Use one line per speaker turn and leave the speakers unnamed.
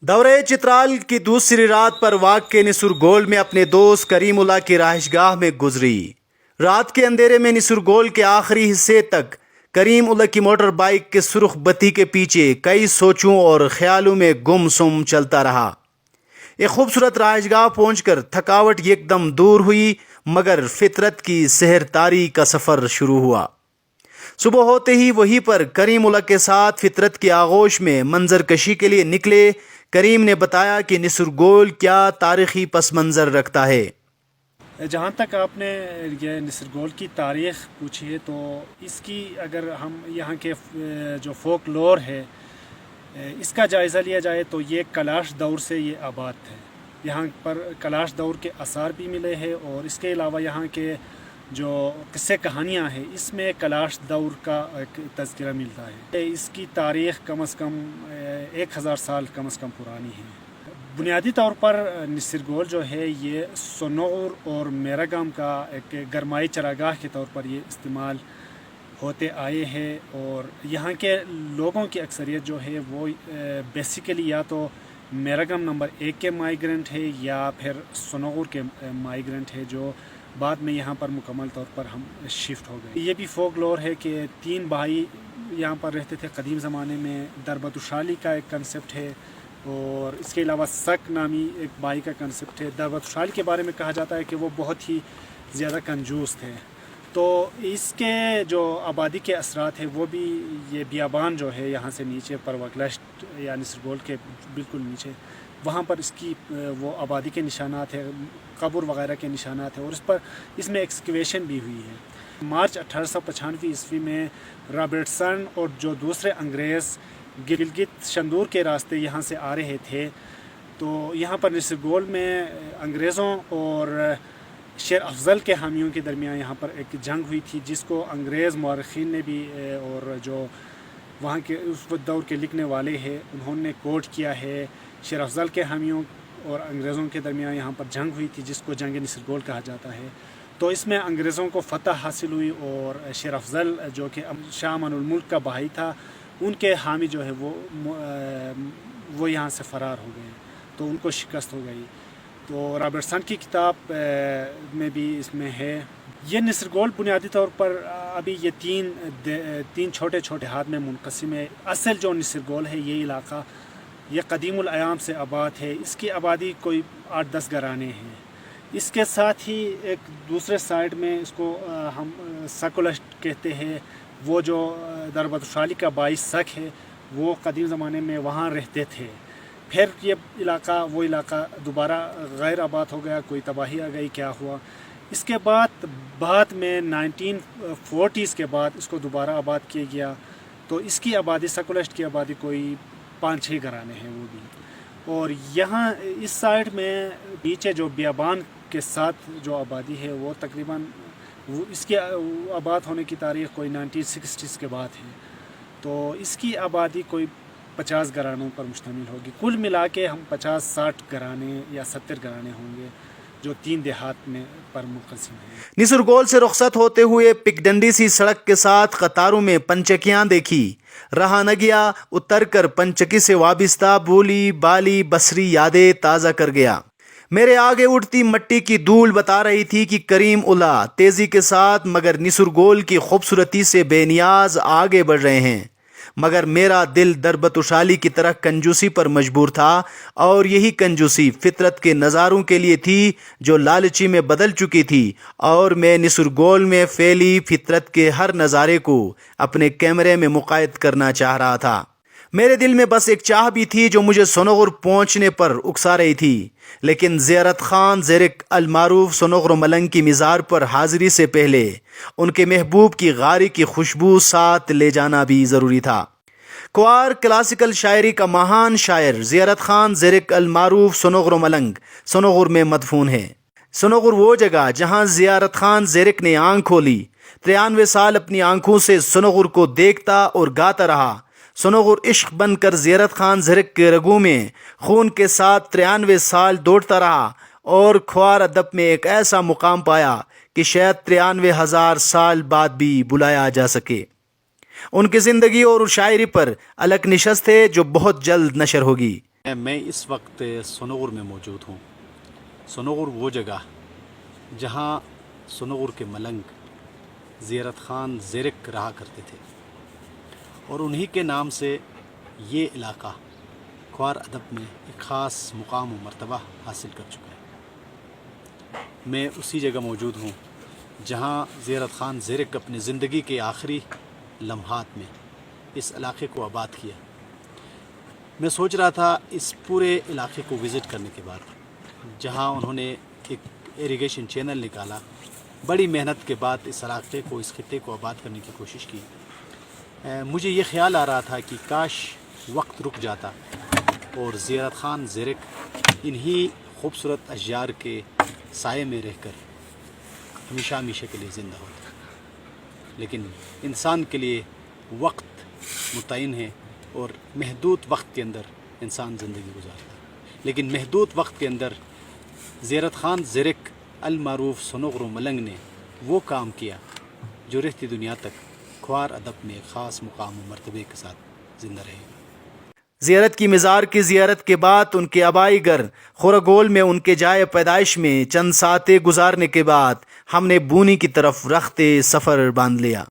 دورے چترال کی دوسری رات پر واقع نسر گول میں اپنے دوست کریم اللہ کی رہائش گاہ میں گزری۔ رات کے اندھیرے میں نسر گول کے آخری حصے تک کریم اللہ کی موٹر بائک کے سرخ بتی کے پیچھے کئی سوچوں اور خیالوں میں گم سم چلتا رہا۔ ایک خوبصورت رہائش گاہ پہنچ کر تھکاوٹ یک دم دور ہوئی، مگر فطرت کی سحر تاری کا سفر شروع ہوا۔ صبح ہوتے ہی وہیں پر کریم اللہ کے ساتھ فطرت کی آغوش میں منظر کشی کے لیے نکلے۔ کریم نے بتایا کہ نسر گول کیا تاریخی پس منظر رکھتا ہے۔
جہاں تک آپ نے یہ نسر گول کی تاریخ پوچھی ہے تو اس کی اگر ہم یہاں کے جو فوک لور ہے اس کا جائزہ لیا جائے تو یہ کلاش دور سے یہ آباد ہے۔ یہاں پر کلاش دور کے آثار بھی ملے ہیں، اور اس کے علاوہ یہاں کے جو قصے کہانیاں ہیں اس میں کلاش دور کا ایک تذکرہ ملتا ہے۔ اس کی تاریخ کم از کم 1000 سال کم از کم پرانی ہے۔ بنیادی طور پر نسر گول جو ہے یہ سنوغر اور میراگام کا ایک گرمائی چراگاہ کے طور پر یہ استعمال ہوتے آئے ہیں، اور یہاں کے لوگوں کی اکثریت جو ہے وہ بیسیکلی یا تو میراگام نمبر 1 کے مائیگرنٹ ہے یا پھر سنوغر کے مائیگرنٹ ہے، جو بعد میں یہاں پر مکمل طور پر ہم شفٹ ہو گئے۔ یہ بھی فوک لور ہے کہ 3 بھائی یہاں پر رہتے تھے قدیم زمانے میں۔ دربت شالی کا ایک کنسپٹ ہے، اور اس کے علاوہ سک نامی ایک بھائی کا کنسپٹ ہے۔ دربت شالی کے بارے میں کہا جاتا ہے کہ وہ بہت ہی زیادہ کنجوس تھے، تو اس کے جو آبادی کے اثرات ہیں وہ بھی یہ بیابان جو ہے یہاں سے نیچے پروگلشت یا نسر گول کے بالکل نیچے، وہاں پر اس کی وہ آبادی کے نشانات ہیں، قبر وغیرہ کے نشانات ہیں، اور اس میں ایکسکیویشن بھی ہوئی ہے۔ مارچ 1895 عیسوی میں رابرٹسن اور جو دوسرے انگریز گلگت شندور کے راستے یہاں سے آ رہے تھے، تو یہاں پر نسر گول میں انگریزوں اور شیر افضل کے حامیوں کے درمیان یہاں پر ایک جنگ ہوئی تھی، جس کو انگریز مورخین نے بھی اور جو وہاں کے اس دور کے لکھنے والے ہیں انہوں نے کوٹ کیا ہے۔ شیر افضل کے حامیوں اور انگریزوں کے درمیان یہاں پر جنگ ہوئی تھی، جس کو جنگ نسر گول کہا جاتا ہے۔ تو اس میں انگریزوں کو فتح حاصل ہوئی، اور شیر افضل جو کہ شاہ امان الملک کا بھائی تھا، ان کے حامی جو ہے وہ یہاں سے فرار ہو گئے، تو ان کو شکست ہو گئی۔ تو رابرٹسن کی کتاب میں بھی اس میں ہے۔ یہ نسر گول بنیادی طور پر ابھی یہ تین چھوٹے چھوٹے ہاتھ میں منقسم ہے۔ اصل جو نسر گول ہے یہ علاقہ یہ قدیم الایام سے آباد ہے۔ اس کی آبادی کوئی 8-10 گھرانے ہیں۔ اس کے ساتھ ہی ایک دوسرے سائڈ میں اس کو ہم سکولسٹ کہتے ہیں، وہ جو دربت شالی کا باعث سک ہے وہ قدیم زمانے میں وہاں رہتے تھے۔ پھر یہ وہ علاقہ دوبارہ غیر آباد ہو گیا، کوئی تباہی آ گئی، کیا ہوا۔ اس کے بعد میں 1940s کے بعد اس کو دوبارہ آباد کیا گیا، تو اس کی آبادی سکولسٹ کی آبادی کوئی 5-6 گھرانے ہیں وہ بھی۔ اور یہاں اس سائڈ میں نیچے جو بیابان کے ساتھ جو آبادی ہے وہ تقریباً اس کے آباد ہونے کی تاریخ کوئی 1960s کے بعد ہے، تو اس کی آبادی کوئی 50 گھرانوں پر مشتمل ہوگی۔ کل ملا کے ہم 50-60 گھرانے یا 70 گھرانے ہوں گے جو 3 دیہات میں پر منقسم ہیں۔
نسر گول سے رخصت ہوتے ہوئے پک ڈنڈی سی سڑک کے ساتھ قطاروں میں پنچکیاں دیکھی۔ رہا نہ گیا، اتر کر پنچکی سے وابستہ بولی بالی بصری یادیں تازہ کر گیا۔ میرے آگے اٹھتی مٹی کی دھول بتا رہی تھی کہ کریم اللہ تیزی کے ساتھ مگر نسر گول کی خوبصورتی سے بے نیاز آگے بڑھ رہے ہیں، مگر میرا دل دربت شالی کی طرح کنجوسی پر مجبور تھا، اور یہی کنجوسی فطرت کے نظاروں کے لیے تھی جو لالچی میں بدل چکی تھی، اور میں نسر گول میں پھیلی فطرت کے ہر نظارے کو اپنے کیمرے میں مقید کرنا چاہ رہا تھا۔ میرے دل میں بس ایک چاہ بھی تھی جو مجھے سنوغر پہنچنے پر اکسا رہی تھی، لیکن زیارت خان زیرک المعروف سنوغر ملنگ کی مزار پر حاضری سے پہلے ان کے محبوب کی غاری کی خوشبو ساتھ لے جانا بھی ضروری تھا۔ کوار کلاسیکل شاعری کا مہان شاعر زیارت خان زیرک المعروف سنوغر ملنگ سنوغر میں مدفون ہے۔ سنوغر وہ جگہ جہاں زیارت خان زیرک نے آنکھ کھولی، 93 سال اپنی آنکھوں سے سنوغر کو دیکھتا اور گاتا رہا۔ سنوغر عشق بن کر زیارت خان زیرک کے رگوں میں خون کے ساتھ 93 سال دوڑتا رہا، اور کھوار ادب میں ایک ایسا مقام پایا کہ شاید 93,000 سال بعد بھی بلایا جا سکے۔ ان کی زندگی اور شاعری پر الگ نشست ہے جو بہت جلد نشر ہوگی۔
میں اس وقت سنوغر میں موجود ہوں۔ سنوغر وہ جگہ جہاں سنوغر کے ملنگ زیرت خان زیرک رہا کرتے تھے، اور انہی کے نام سے یہ علاقہ کھوار ادب میں ایک خاص مقام و مرتبہ حاصل کر چکا ہے۔ میں اسی جگہ موجود ہوں جہاں زیرت خان زیرک اپنی زندگی کے آخری لمحات میں اس علاقے کو آباد کیا۔ میں سوچ رہا تھا اس پورے علاقے کو وزٹ کرنے کے بعد، جہاں انہوں نے ایک ایریگیشن چینل نکالا، بڑی محنت کے بعد اس علاقے کو، اس خطے کو آباد کرنے کی کوشش کی، مجھے یہ خیال آ رہا تھا کہ کاش وقت رک جاتا اور زیرت خان زیرک انہی خوبصورت اشجار کے سائے میں رہ کر ہمیشہ ہمیشہ کے لیے زندہ ہوتا۔ لیکن انسان کے لیے وقت متعین ہے، اور محدود وقت کے اندر انسان زندگی گزارتا ہے، لیکن محدود وقت کے اندر زیرت خان زیرک المعروف سنوغر و ملنگ نے وہ کام کیا جو رہتی دنیا تک کھوار ادب میں ایک خاص مقام و مرتبے کے ساتھ زندہ رہے گا۔
زیارت کی مزار کی زیارت کے بعد ان کے آبائی گھر خورگول میں ان کے جائے پیدائش میں چند ساعتیں گزارنے کے بعد ہم نے بونی کی طرف رخت سفر باندھ لیا۔